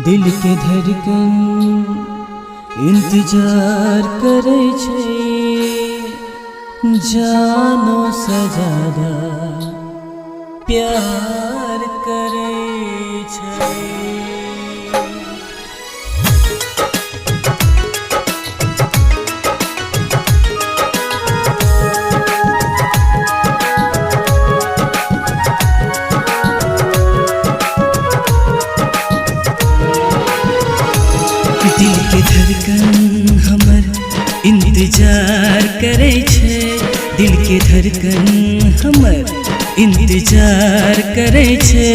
दिल के धड़कन इंतजार करे छे, जानो से ज्यादा प्यार करे छे। दिल के धड़कन हमर इंतजार करे छे, दिल के धड़कन हमर इंतजार करे छे,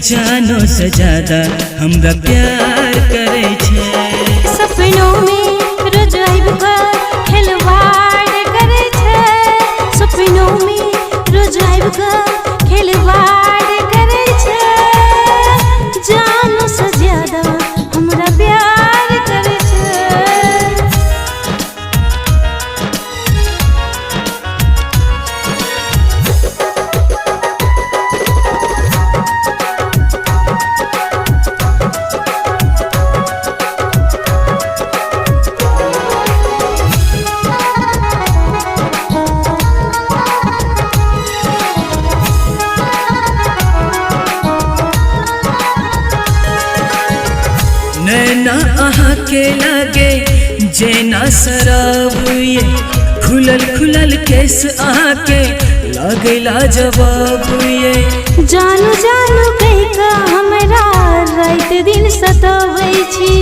जानो से ज्यादा हमरा प्यार करे छे। सपनों में रोज आइबा खिलवाड़ करे छे, सपनों में रोज आइबा खिलवाड़ करे छे, जानो से ज्यादा हमरा प्यार करे छे। नैना अहाँ के लागे जेना शराब, ये खुलल खुलल केस अहाँ के लागेला जवाब। ये जानू जानू कहिका हमरा रात दिन सताबै छी,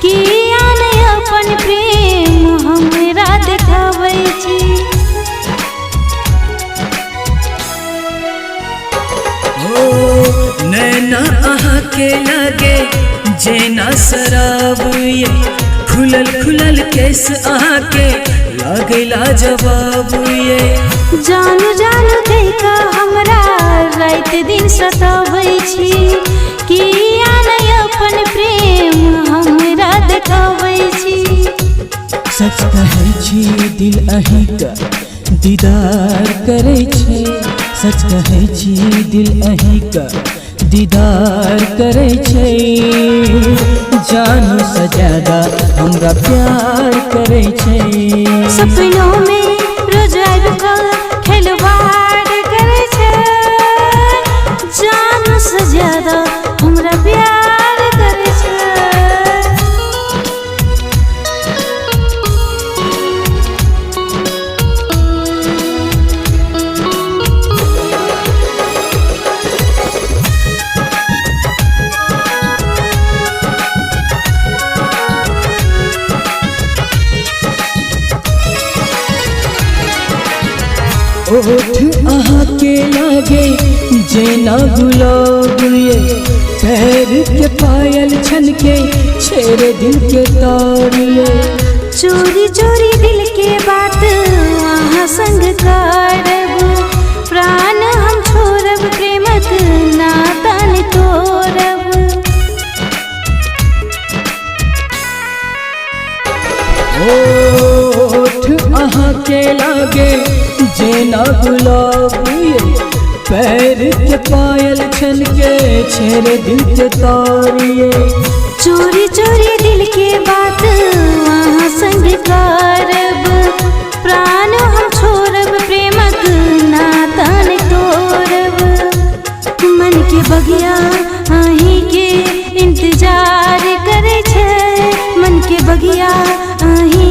किया नहि अपन प्रेम हमरा देखाबै छी। ओ नैना अहाँ के लागे जेना शराब, ये खुलल खुलल केस अहाँ के लागेला जवाब। ये जानू जानू कहिका हमरा रात दिन सताबै छी, किया नहि अपन प्रेम हमरा देखाबै छी। सच कहै छी दिल अहीं का दीदार करे छे, सच कहै छी दिल अहीं का दीदार करे छे, जानो से ज्यादा हमरा प्यार करे छे। सपनों में रोज आइबा खिलवाड़ करे छे, जानो से ज्यादा हमरा प्यार करे छे। ओठ अहाँ के लागे जेना गुलाब, ये पैर के पायल छन के छेड़े दिल के तार। ये चोरी चोरी दिल के बात अहाँ संग करब, प्राण हम छोड़ब प्रेमक नाता नहि तोड़ब। ओठ अहाँ के लागे जेना गुलाब, ये पैर के पायल छन के छेड़े दिल के तार। ये चोरी चोरी दिल के बात वहाँ संग करब, प्राण हम छोड़ब प्रेमक नाता नहि तोड़ब। मन के बगिया अहीं के इंतजार करे छे, मन के बगिया अहीं